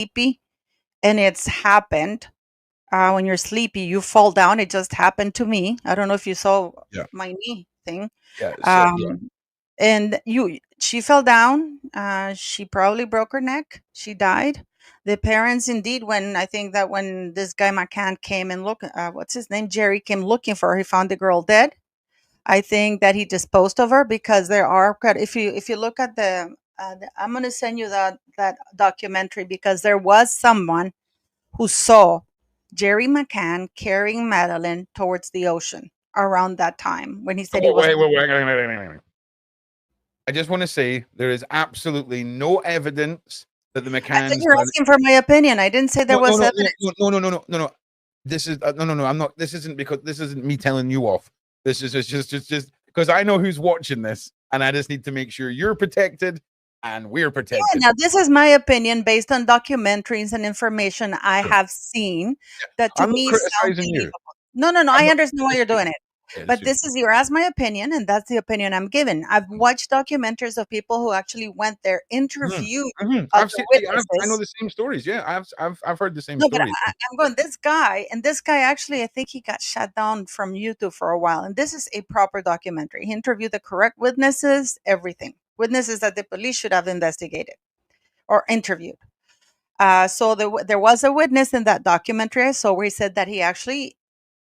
sleepy and it's happened. When you're sleepy, you fall down. It just happened to me. I don't know if you saw Yeah. my knee thing. Yeah. So yeah. Um, and she fell down. She probably broke her neck. She died. The parents, indeed, when I think that when this guy Mccann came and look, what's his name, Jerry came looking for her, he found the girl dead. I think that he disposed of her because there are if you look at I'm going to send you that documentary because there was someone who saw Jerry McCann carrying Madeleine towards the ocean around that time when he said he Oh, was. wait. I just want to say there is absolutely no evidence that the I thought McCanns you were done. asking for my opinion. I didn't say there No, no, was no, evidence. no. This is no. I'm not. This isn't because this isn't me telling you off. This is just because I know who's watching this, and I just need to make sure you're protected and we're Yeah, protected. now this is my opinion based on documentaries and information I Sure. have seen that to I'm not me sounds criticizing you. believable. No, no, no. I'm I not. understand why It's you're just, doing it. yeah, it's But just this is your as my opinion, and that's the opinion I'm giving. I've watched documentaries of people who actually went there, interviewed I've other seen. I know witnesses. the same stories. Yeah, I've heard the same No, but stories. I'm going, this guy actually, I think he got shut down from YouTube for a while. And this is a proper documentary. He interviewed the correct witnesses, everything. Witnesses that the police should have investigated or interviewed. There was a witness in that documentary I saw where he said that he actually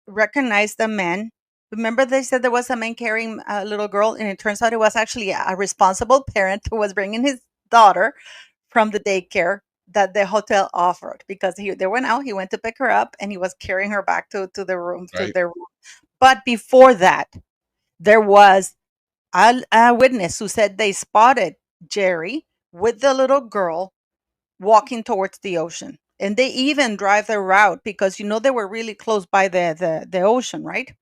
recognized the man. Remember, they said there was a man carrying a little girl, and it turns out it was actually a responsible parent who was bringing his daughter from the daycare that the hotel offered because they went out. He went to pick her up, and he was carrying her back to the room to Right. their room. But before that, there was a witness who said they spotted Jerry with the little girl walking towards the ocean. And they even drive the route because they were really close by the ocean, right?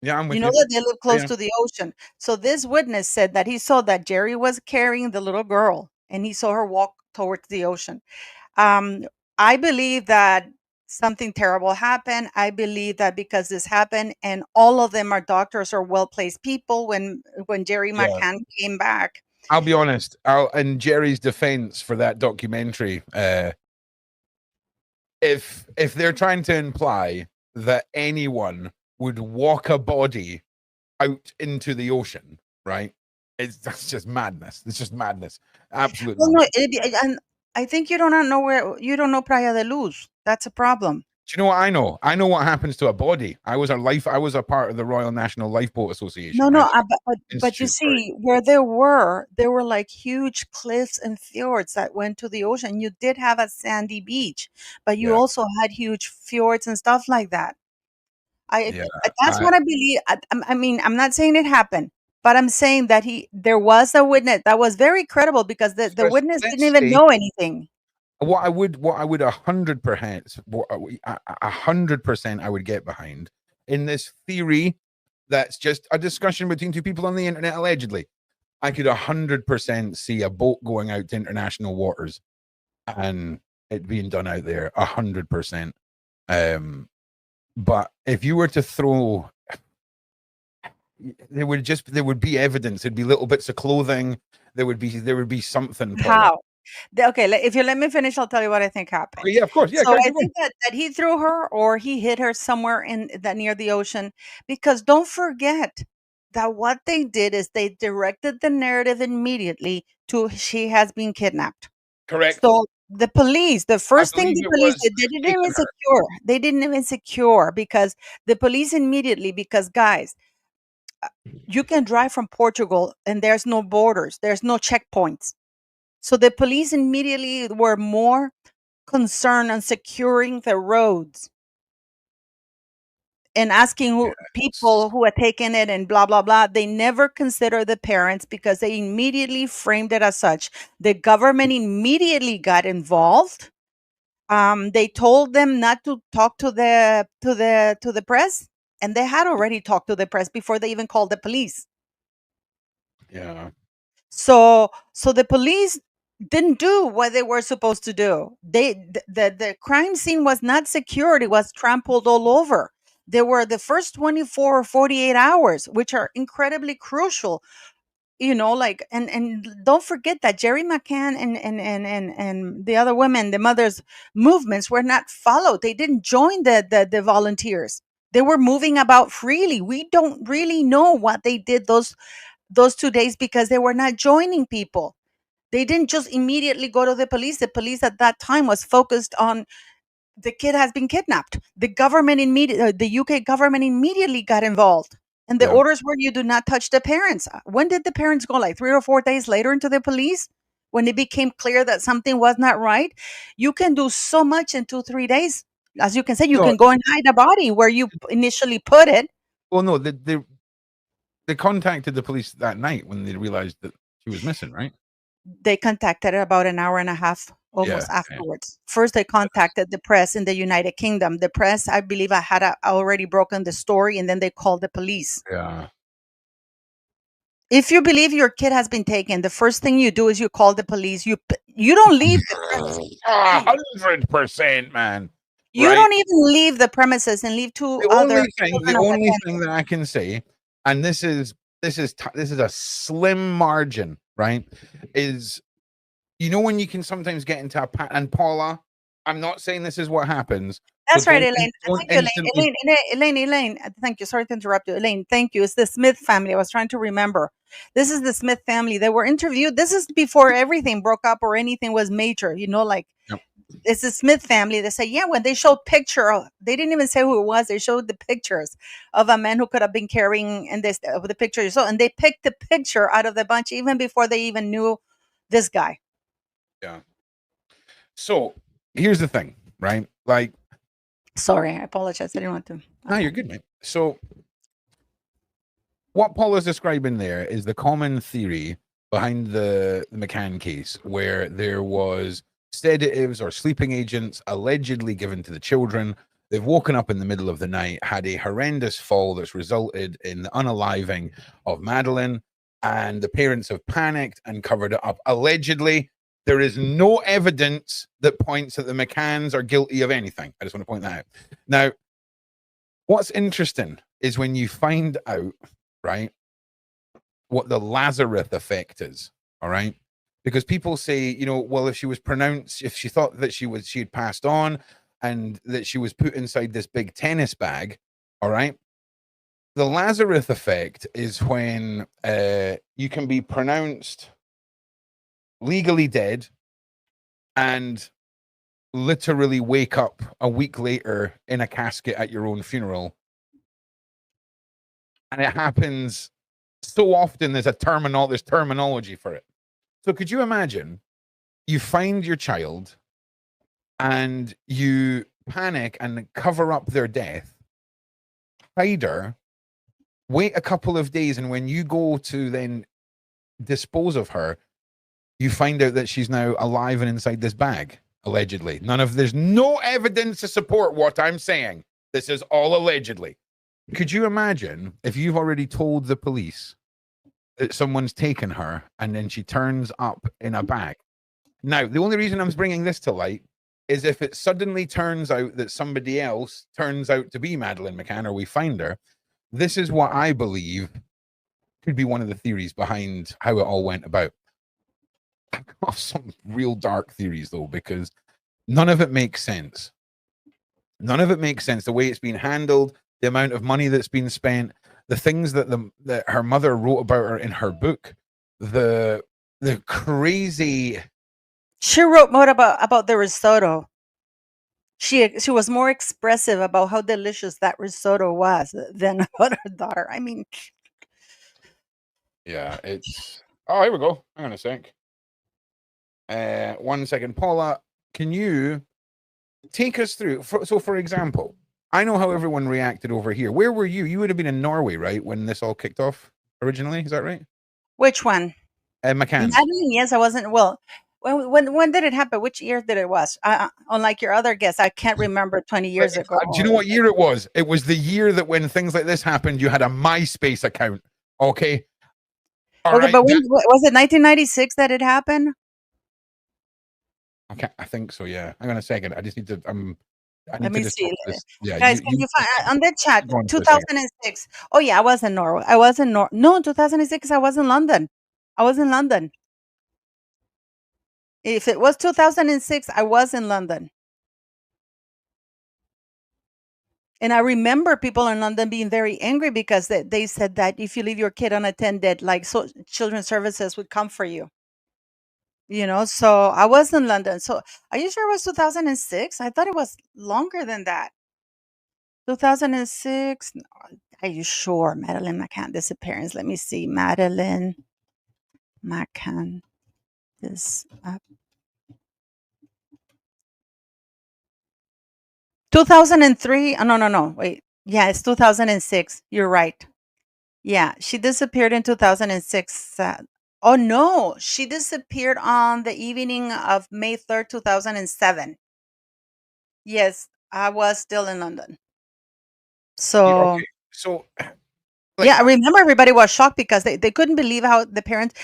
Yeah, I'm You with know you. that they live close Yeah. to the ocean. So this witness said that he saw that Jerry was carrying the little girl and he saw her walk towards the ocean. Um, I believe that something terrible happened. I believe that because this happened and all of them are doctors or well-placed people when Jerry Yeah. McCann came back. I'll be honest. In Jerry's defense for that documentary, if they're trying to imply that anyone would walk a body out into the ocean, right? That's just madness. It's just madness. Absolute Well, no, madness. and I think you don't know Playa de Luz. That's a problem. Do you know what I know? I know what happens to a body. I was a part of the Royal National Lifeboat No, Association, no, right? but you Institute, sorry. see, where there were like huge cliffs and fjords that went to the ocean. You did have a sandy beach, but you Yeah, also had huge fjords and stuff like that. I yeah. That's I what I believe. I mean, I'm not saying it happened, but I'm saying that there was a witness that was very credible because the witness didn't let's even say know anything. what I would 100%, 100% I would get behind in this theory that's just a discussion between two people on the internet allegedly. I could 100% see a boat going out to international waters and it being done out there 100%. But if you were to throw, there would be evidence. There'd be little bits of clothing. There would be something, Paula. How? Okay, if you let me finish, I'll tell you what I think happened. Okay, yeah, of course, yeah, So I keep going. think that he threw her or he hit her somewhere in that near the ocean because don't forget that what they did is they directed the narrative immediately to she has been kidnapped. Correct. So the I first thing believe the it police was did, they didn't taken even her. secure. They didn't even secure because the police immediately, because guys, you can drive from Portugal and there's no borders, there's no checkpoints. So the police immediately were more concerned on securing the roads and asking who Yes. people who had taken it and blah blah blah. They never considered the parents because they immediately framed it as such. The government immediately got involved. They told them not to talk to the press, and they had already talked to the press before they even called the police. Yeah. So the police didn't do what they were supposed to do. The crime scene was not secured. It was trampled all over. There were the first 24 or 48 hours, which are incredibly crucial. like, and don't forget that Jerry McCann and the other women, the mothers movements were not followed. They didn't join the volunteers. They were moving about freely. We don't really know what they did those 2 days because they were not joining people. They didn't just immediately go to the police. The police at that time was focused on the kid has been kidnapped. The UK government immediately got involved. And the Yeah. orders were you do not touch the parents. When did the parents go? Like 3 or 4 days later into the police? When it became clear that something was not right? You can do so much in 2, 3 days. As you can say, you No, can go and hide a body where you initially put it. well, no, they contacted the police that night when they realized that she was missing, right? They contacted it about an hour and a half Yeah, almost yeah. afterwards. First, they contacted the press in the United Kingdom. The press, I believe, I had already broken the story, and then they called the police. Yeah. If you believe your kid has been taken, the first thing you do is you call the police. You don't leave the premises. Please. 100%, man. You Right? don't even leave the premises and leave two The other only thing, the children only unattended. thing that I can say, and this is a slim margin, right? Is when you can sometimes get into a and Paula, I'm not saying this is what happens, so That's right, Elaine. don't Thank you, instantly. Elaine. Thank you. Sorry to interrupt you. Elaine, thank you. It's the Smith family. I was trying to remember. This is the Smith family. They were interviewed. This is before everything broke up or anything was major. Like Yep. it's the Smith family. They say, yeah, when they showed they didn't even say who it was. They showed the pictures of a man who could have been carrying and this of the picture. So, and they picked the picture out of the bunch even before they even knew this guy. Yeah. So here's the thing, right? Like, Sorry, I apologize. I didn't want to. no, you're good, mate. So what Paul is describing there is the common theory behind the Mccann case, where there was sedatives or sleeping agents allegedly given to the children. They've woken up in the middle of the night, had a horrendous fall that's resulted in the unaliving of Madeleine, and the parents have panicked and covered it up. Allegedly, there is no evidence that points that the McCanns are guilty of anything. I just want to point that out. Now, what's interesting is when you find out, right, what the Lazarus effect is, all right? Because people say, well, if she thought that she had passed on and that she was put inside this big tennis bag, all right? The Lazarus effect is when you can be pronounced legally dead and literally wake up a week later in a casket at your own funeral. And it happens so often. There's terminology for it. So could you imagine you find your child and you panic and cover up their death, hide her, wait a couple of days, and when you go to then dispose of her, you find out that she's now alive and inside this bag, allegedly. There's no evidence to support what I'm saying. This is all allegedly. Could you imagine if you've already told the police that someone's taken her and then she turns up in a bag? Now, the only reason I'm bringing this to light is if it suddenly turns out that somebody else turns out to be Madeleine McCann, or we find her. This is what I believe could be one of the theories behind how it all went about. I've got some real dark theories, though, because none of it makes sense. None of it makes sense. The way it's been handled, the amount of money that's been spent, the things that her mother wrote about her in her book, the crazy. She wrote more about the risotto. She was more expressive about how delicious that risotto was than about her daughter. I mean, Yeah, it's. Oh, here we go. Hang on a sec. 1 second, Paula. Can you take us through? For example, I know how everyone reacted over here. Where were you? You would have been in Norway, right, when this all kicked off originally? Is that right? which one? Mccann. Madeleine, yes, I wasn't. Well, when did it happen? Which year did it was? Unlike your other guests, I can't remember 20 years ago. Do you know what year it was? It was the year that when things like this happened, you had a MySpace account. Okay. All Okay, right. but when was it 1996 that it happened? Okay, I think so. Yeah. Hang on a second. I just need to. I Let need to me just see. this. Yeah. Guys, can you find on the chat go on for a second. 2006? Oh yeah, I was in Norway. I was in no, 2006 I was in London. I was in London. If it was 2006, I was in London. And I remember people in London being very angry because they said that if you leave your kid unattended, like so children's services would come for you. So I was in London. So are you sure it was 2006? I thought it was longer than that. 2006. No, are you sure? Madeleine McCann disappearance. Let me see. Madeleine McCann is 2003. Oh, no, no, no. Wait. Yeah, it's 2006. You're right. Yeah, she disappeared in 2006. Oh, no. She disappeared on the evening of May 3rd, 2007. Yes, I was still in London. Yeah, So, okay. So, yeah, like, I remember everybody was shocked because they couldn't believe how the parents.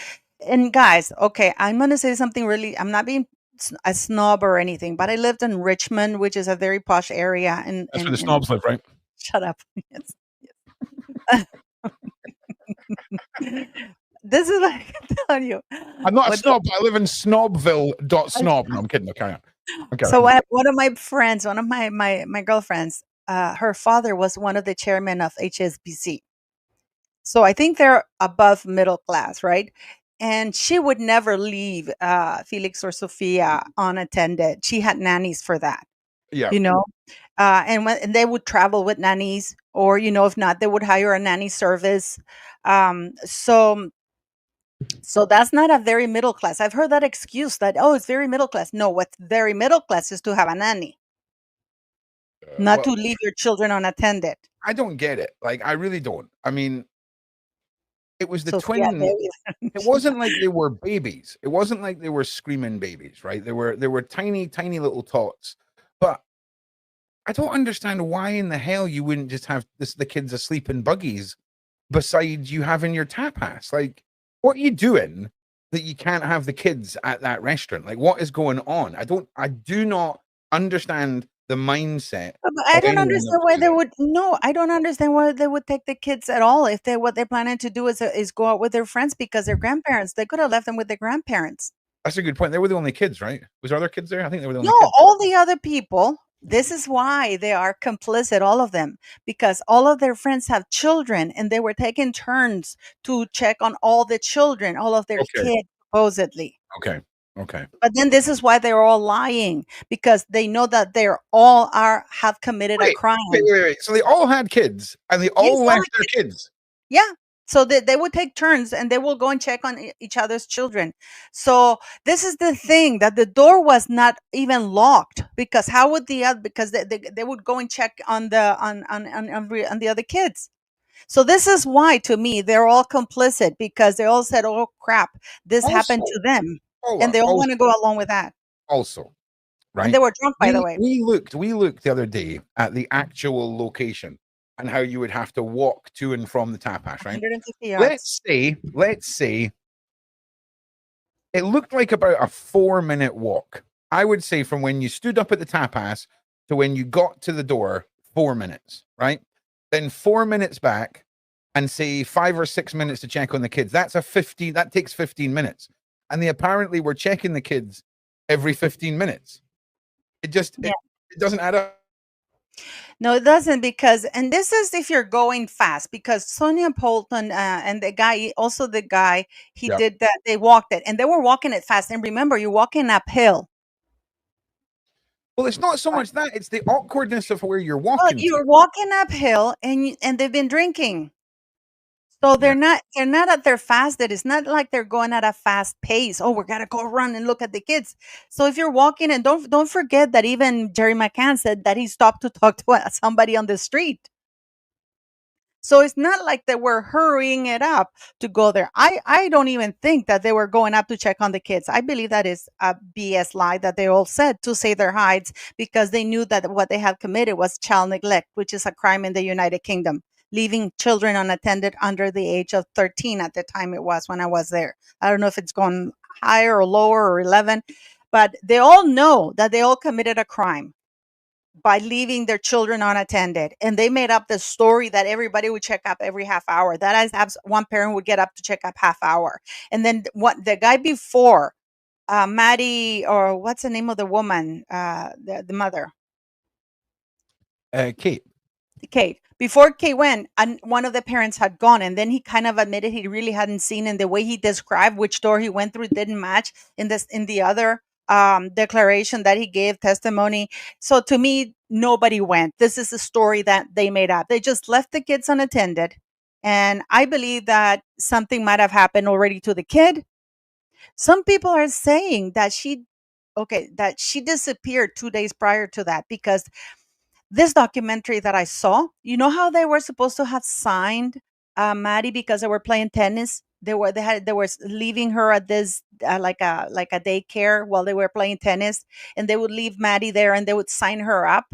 And guys, okay, I'm going to say something really, I'm not being a snob or anything, but I lived in Richmond, which is a very posh area. that's where the snobs live, right? Shut up. Yes. Yes. This is like I'm telling you. I'm not a What snob, but I live in snobville.snob. No, I'm kidding. No, carry on. Okay. So one of my friends, one of my girlfriends, her father was one of the chairmen of HSBC. So I think they're above middle class, right? And she would never leave Felix or Sophia unattended. She had nannies for that, Yeah. you know. And they would travel with nannies, or if not, they would hire a nanny service. So that's not a very middle class. I've heard that excuse that, oh, it's very middle class. No, what's very middle class is to have a nanny, not Well, to leave your children unattended. I don't get it. Like, I really don't. I mean, it was the Sophia twin. It Davis. wasn't like they were babies. It wasn't like they were screaming babies, right? They were tiny, tiny little tots. But I don't understand why in the hell you wouldn't just have the kids asleep in buggies beside you having your tapas. Like, what are you doing that you can't have the kids at that restaurant? Like, what is going on? I do not understand the mindset But I of don't anyone that understand would why do they that. would no, I don't understand why they would take the kids at all if they what they're planning to do is go out with their friends because they're grandparents. They could have left them with their grandparents. That's a good point. They were the only kids, right? Was there other kids there? I think they were the No, only kids. all the other people, this is why they are complicit, all of them, because all of their friends have children and they were taking turns to check on all the children, all of their Okay. kids, supposedly. Okay. Okay. But then this is why they're all lying because they know that they're all are have committed a Wait, wait, crime. wait, wait. So they all had kids and they Yes, all all left the their kids. kids. Yeah. So they would take turns and they will go and check on each other's children. So this is the thing that the door was not even locked because how would the other because they would go and check on the on the other kids. So this is why to me they're all complicit because they all said, "Oh crap, this happened Also, to them." hold And on. they all want to Also, go along with that. also, And they right? were drunk, by the way. We looked the other day at the actual location and how you would have to walk to and from the tapas, right? 150 yards. Let's say it looked like about a 4 minute walk. I would say from when you stood up at the tapas to when you got to the door, 4 minutes, right? Then 4 minutes back and say 5 or 6 minutes to check on the kids. That takes 15 minutes. And they apparently were checking the kids every 15 minutes. It just Yeah. it doesn't add up. No, it doesn't because, and this is if you're going fast because Sonia Polton and the guy, also the guy, he Yeah. did that. They walked it and they were walking it fast. And remember, you're walking uphill. Well, it's not so much that, it's the awkwardness of where you're Well, walking to. you're walking uphill and they've been drinking. So Yeah. they're not at their fast. That it's not like they're going at a fast pace. Oh, we gotta go run and look at the kids. So if you're walking and don't forget that even Jerry McCann said that he stopped to talk to somebody on the street. So it's not like they were hurrying it up to go there. I don't even think that they were going up to check on the kids. I believe that is a BS lie that they all said to save their hides because they knew that what they had committed was child neglect, which is a crime in the United Kingdom, leaving children unattended under the age of 13 at the time it was when I was there. I don't know if it's gone higher or lower or 11, but they all know that they all committed a crime. by leaving their children unattended. And they made up the story that everybody would check up every half hour. That is, one parent would get up to check up half hour. And then what the guy before, Maddie, or what's the name of the woman, the mother? Kate. Kate. Before Kate went, and one of the parents had gone, and then he kind of admitted he really hadn't seen, and the way he described which door he went through didn't match in the other declaration that he gave testimony. So to me, nobody went. This is a story that they made up. They just left the kids unattended, and I believe that something might have happened already to the kid. Some people are saying that she disappeared 2 days prior to that, because this documentary that I saw, you know how they were supposed to have signed Maddie because they were playing tennis. They were leaving her at this like a daycare while they were playing tennis, and they would leave Maddie there and they would sign her up.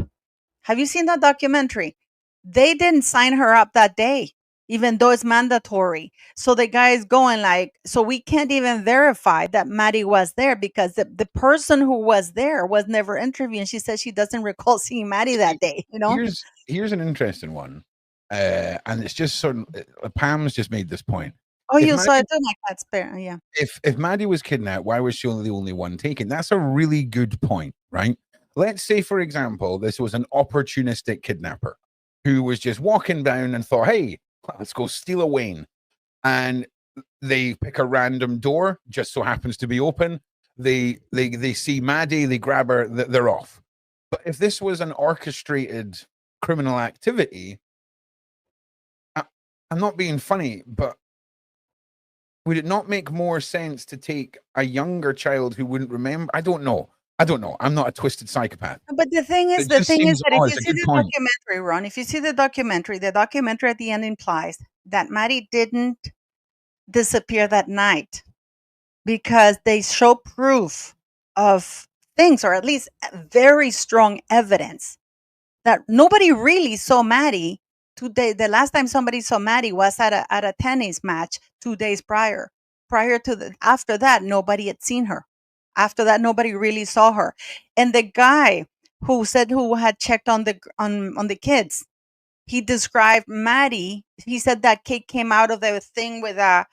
Have you seen that documentary? They didn't sign her up that day, even though it's mandatory. So the guy is going like, so we can't even verify that Maddie was there, because the person who was there was never interviewed. And she says she doesn't recall seeing Maddie that day, you know? Here's an interesting one. And it's just sort of, Pam's just made this point. Oh, you saw it too, my cat's parent, yeah. If Maddie was kidnapped, why was she the only one taken? That's a really good point, right? Let's say, for example, this was an opportunistic kidnapper who was just walking down and thought, hey, let's go steal a Wayne. And they pick a random door, just so happens to be open. They see Maddie, they grab her, they're off. But if this was an orchestrated criminal activity, I'm not being funny, but would it not make more sense to take a younger child who wouldn't remember? I don't know. I'm not a twisted psychopath. But the thing is that if you see the documentary, Ron, if you see the documentary at the end implies that Maddie didn't disappear that night, because they show proof of things, or at least very strong evidence, that nobody really saw Maddie today. The last time somebody saw Maddie was at a tennis match 2 days prior. After that, nobody had seen her. After that, nobody really saw her. And the guy who had checked on the kids, he described Maddie. He said that Kate came out of the thing with a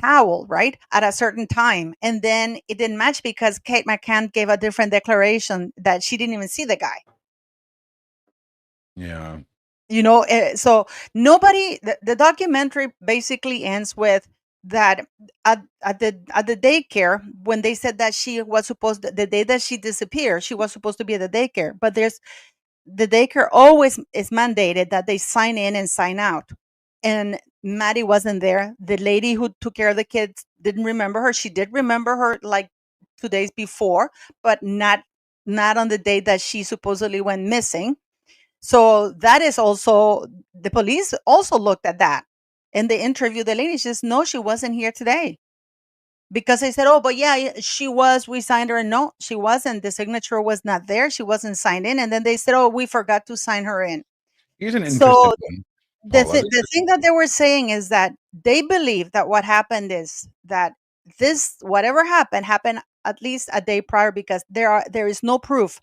towel, right, at a certain time, and then it didn't match because Kate Mccann gave a different declaration that she didn't even see the guy. Yeah. You know, so nobody. The documentary basically ends with that at the daycare, when they said that she was supposed the day that she disappeared, she was supposed to be at the daycare, but the daycare always is mandated that they sign in and sign out. And Maddie wasn't there. The lady who took care of the kids didn't remember her. She did remember her like 2 days before, but not on the day that she supposedly went missing. So that is also, the police also looked at that, and they interviewed the lady. She says, no, she wasn't here today. Because they said, oh, but yeah, she was, we signed her. And no, she wasn't. The signature was not there. She wasn't signed in. And then they said, oh, we forgot to sign her in. Here's an interesting So one. the thing that they were saying is that they believe that what happened is that whatever happened at least a day prior, because there is no proof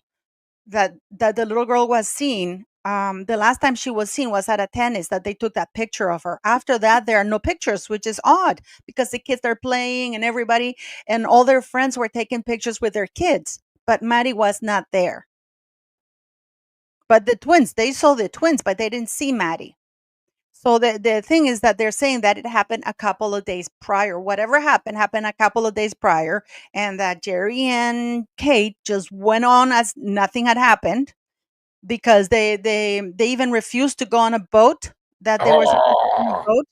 that the little girl was seen. The last time she was seen was at a tennis, that they took that picture of her. After that, there are no pictures, which is odd, because the kids are playing and everybody and all their friends were taking pictures with their kids, but Maddie was not there. But they saw the twins, but they didn't see Maddie. So the thing is that they're saying that it happened a couple of days prior. Whatever happened a couple of days prior, and that Jerry and Kate just went on as nothing had happened, because they even refused to go on a boat, that they were supposed to go on a boat.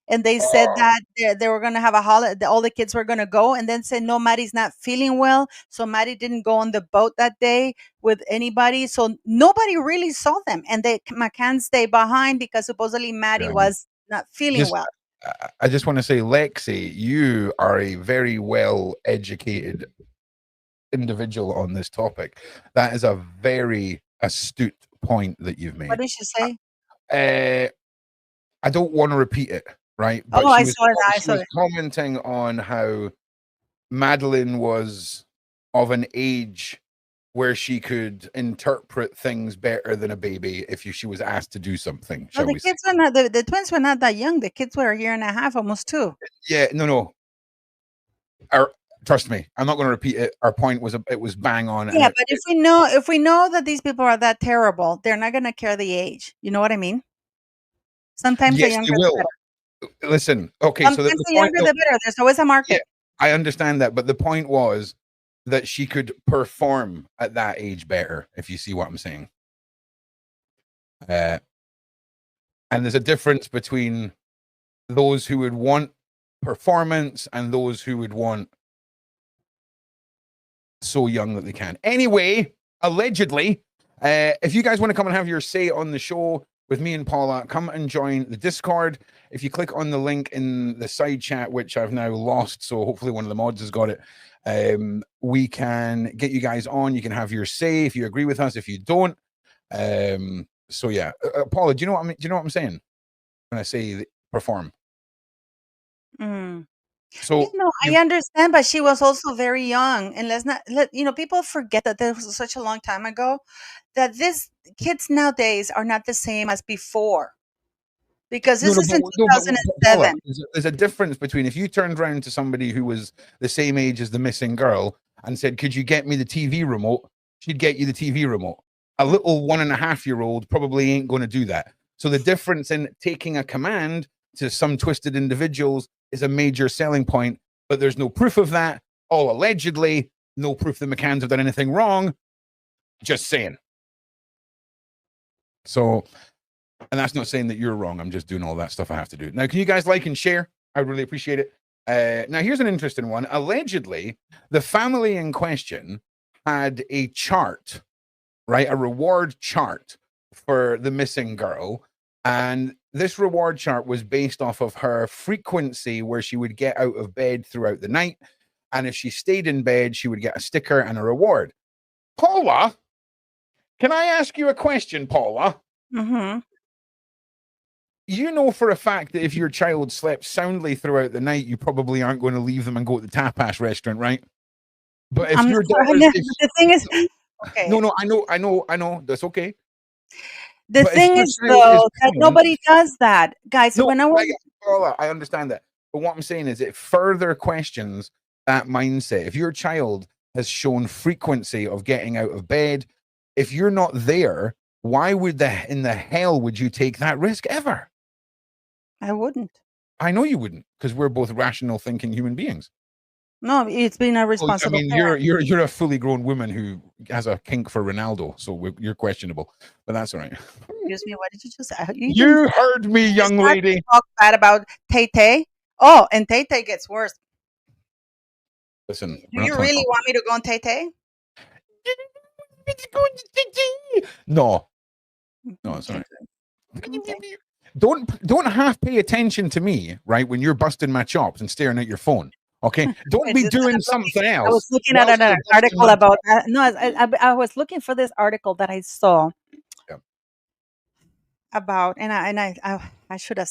And they said that they were going to have a holiday, all the kids were going to go, and then said, no, Maddie's not feeling well. So Maddie didn't go on the boat that day with anybody. So nobody really saw them. And Mccann stayed behind because supposedly Maddie was not feeling well. I just want to say, Lexi, you are a very well educated individual on this topic. That is a very astute point that you've made. What did she say? I don't want to repeat it, right? But she was commenting on how Madeleine was of an age where she could interpret things better than a baby if she was asked to do something, No, shall the we say? kids were not the twins were not that young. The kids were a year and a half, almost 2. Yeah, no. Trust me, I'm not going to repeat it. Our point was it was bang on, and Yeah, but if we know that these people are that terrible, they're not gonna care the age. You know what I mean? Sometimes the yes, they younger the will. better. Listen, okay, so Sometimes the the point, younger no, the better. There's always a yeah, market. I understand that, but the point was that she could perform at that age better, if you see what I'm saying. And there's a difference between those who would want performance and those who would want so young that they can. Anyway, allegedly, if you guys want to come and have your say on the show with me and Paula, come and join the Discord. If you click on the link in the side chat, which I've now lost, so hopefully one of the mods has got it, we can get you guys on. You can have your say if you agree with us, if you don't. So yeah, Paula, do you know what I mean? Do you know what I'm saying when I say perform? Mm. So I understand, but she was also very young, and let's not people forget that this was such a long time ago. That this kids nowadays are not the same as before, because no, this no, is in but Paula, 2007. there's a difference between if you turned around to somebody who was the same age as the missing girl and said, "Could you get me the TV remote?" She'd get you the TV remote. A little 1.5-year-old probably ain't going to do that. So the difference in taking a command to some twisted individuals is a major selling point, but there's no proof of that. All allegedly, no proof the McCanns have done anything wrong. Just saying. So, and that's not saying that you're wrong. I'm just doing all that stuff I have to do. Now, can you guys like and share? I would really appreciate it. Now, here's an interesting one. Allegedly, the family in question had a chart, right? A reward chart for the missing girl. And this reward chart was based off of her frequency where she would get out of bed throughout the night. And if she stayed in bed, she would get a sticker and a reward. Paula, can I ask you a question, Paula? Mm-hmm. You know for a fact that if your child slept soundly throughout the night, you probably aren't going to leave them and go to the tapas restaurant, right? But if I'm your sorry. daughter's, if, The thing is, okay. no, I know, that's okay. The But if thing your is, child is though, that calm, nobody does that, guys. no, When I was Paula, I understand that. But what I'm saying is, it further questions that mindset. If your child has shown frequency of getting out of bed, if you're not there, why would in the hell would you take that risk ever? I wouldn't. I know you wouldn't, because we're both rational thinking human beings. No, it's been a Well, I responsible mean, parent. you're a fully grown woman who has a kink for Ronaldo, so you're questionable, but that's all right. Excuse me, what did you just say? You heard me, You young start to lady. talk bad about Tay Tay. Oh, and Tay Tay gets worse. Listen, Do we're not you talking really about. want me to go on Tay Tay? No, no, it's all Okay, right. good. Okay. Don't half pay attention to me, right? When you're busting my chops and staring at your phone. Okay, don't be doing something I was else looking at whilst an you're busting article my about chops. no, I was looking for this article that I saw Yeah. about, and I should have